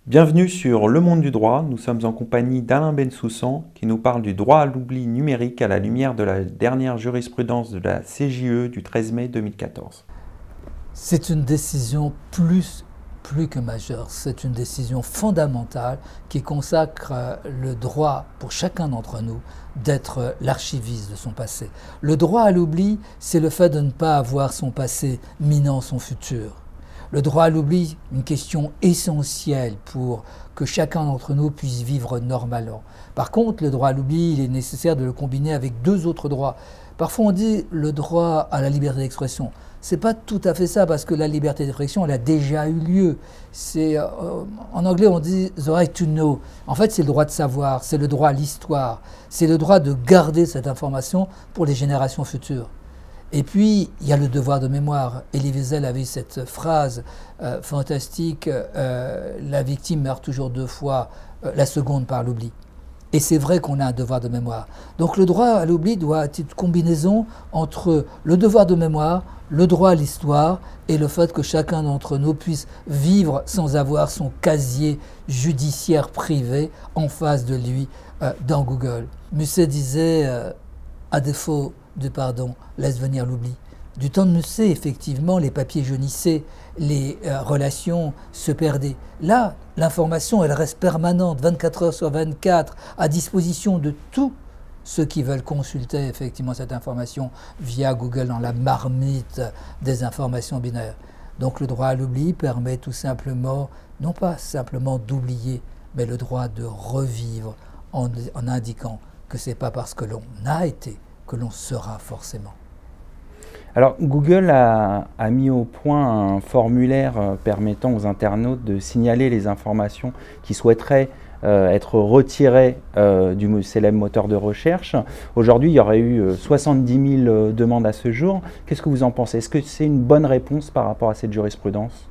Bienvenue sur Le Monde du Droit. Nous sommes en compagnie d'Alain Bensoussan qui nous parle du droit à l'oubli numérique à la lumière de la dernière jurisprudence de la CJUE du 13 mai 2014. C'est une décision plus que majeure. C'est une décision fondamentale qui consacre le droit pour chacun d'entre nous d'être l'archiviste de son passé. Le droit à l'oubli, c'est le fait de ne pas avoir son passé minant son futur. Le droit à l'oubli, une question essentielle pour que chacun d'entre nous puisse vivre normalement. Par contre, le droit à l'oubli, il est nécessaire de le combiner avec deux autres droits. Parfois on dit le droit à la liberté d'expression. C'est pas tout à fait ça, parce que la liberté d'expression, elle a déjà eu lieu. En anglais, on dit « the right to know ». En fait, c'est le droit de savoir, c'est le droit à l'histoire, c'est le droit de garder cette information pour les générations futures. Et puis, il y a le devoir de mémoire. Elie Wiesel avait cette phrase fantastique, la victime meurt toujours deux fois, la seconde par l'oubli. Et c'est vrai qu'on a un devoir de mémoire. Donc le droit à l'oubli doit être une combinaison entre le devoir de mémoire, le droit à l'histoire et le fait que chacun d'entre nous puisse vivre sans avoir son casier judiciaire privé en face de lui dans Google. Musset disait, à défaut de pardon, laisse venir l'oubli. Du temps de Musset, effectivement, les papiers jaunissaient, les relations se perdaient. Là, l'information, elle reste permanente, 24 heures sur 24, à disposition de tous ceux qui veulent consulter effectivement cette information via Google dans la marmite des informations binaires. Donc le droit à l'oubli permet tout simplement, non pas simplement d'oublier, mais le droit de revivre en indiquant que ce n'est pas parce que l'on a été que l'on sera forcément. Alors, Google a mis au point un formulaire permettant aux internautes de signaler les informations qui souhaiteraient être retirées du célèbre moteur de recherche. Aujourd'hui, il y aurait eu 70 000 demandes à ce jour. Qu'est-ce que vous en pensez? Est-ce que c'est une bonne réponse par rapport à cette jurisprudence?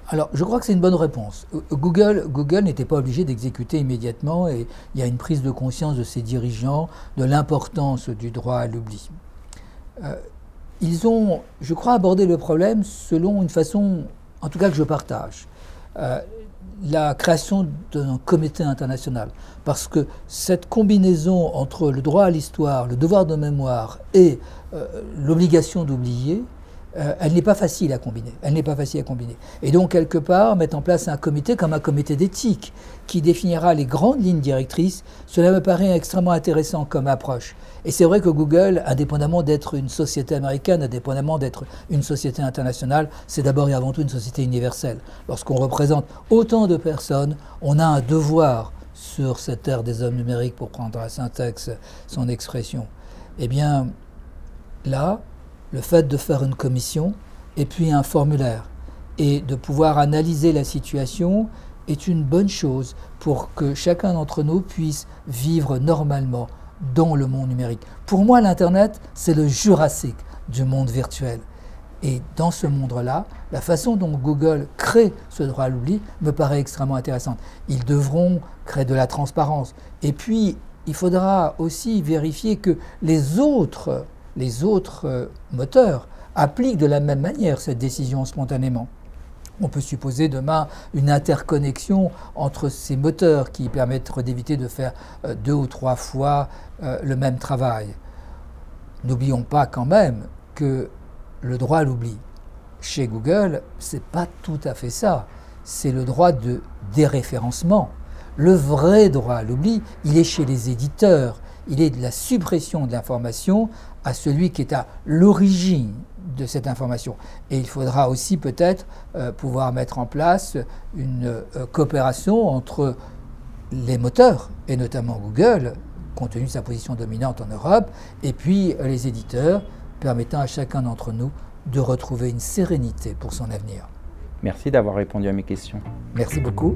Alors, je crois que c'est une bonne réponse. Google n'était pas obligé d'exécuter immédiatement, et il y a une prise de conscience de ses dirigeants de l'importance du droit à l'oubli. Ils ont, je crois, abordé le problème selon une façon, en tout cas que je partage, la création d'un comité international. Parce que cette combinaison entre le droit à l'histoire, le devoir de mémoire et l'obligation d'oublier, elle n'est pas facile à combiner. Elle n'est pas facile à combiner. Et donc, quelque part, mettre en place un comité comme un comité d'éthique qui définira les grandes lignes directrices, cela me paraît extrêmement intéressant comme approche. Et c'est vrai que Google, indépendamment d'être une société américaine, indépendamment d'être une société internationale, c'est d'abord et avant tout une société universelle. Lorsqu'on représente autant de personnes, on a un devoir sur cette ère des hommes numériques, pour prendre à Syntex son expression. Eh bien, là, le fait de faire une commission et puis un formulaire et de pouvoir analyser la situation est une bonne chose pour que chacun d'entre nous puisse vivre normalement dans le monde numérique. Pour moi, l'Internet, c'est le Jurassique du monde virtuel. Et dans ce monde-là, la façon dont Google crée ce droit à l'oubli me paraît extrêmement intéressante. Ils devront créer de la transparence. Et puis, il faudra aussi vérifier que les autres moteurs appliquent de la même manière cette décision spontanément. On peut supposer demain une interconnexion entre ces moteurs qui permettraient d'éviter de faire 2 ou 3 fois le même travail. N'oublions pas quand même que le droit à l'oubli chez Google, c'est pas tout à fait ça. C'est le droit de déréférencement. Le vrai droit à l'oubli, il est chez les éditeurs. Il est de la suppression de l'information à celui qui est à l'origine de cette information. Et il faudra aussi peut-être pouvoir mettre en place une coopération entre les moteurs, et notamment Google, compte tenu de sa position dominante en Europe, et puis les éditeurs, permettant à chacun d'entre nous de retrouver une sérénité pour son avenir. Merci d'avoir répondu à mes questions. Merci beaucoup.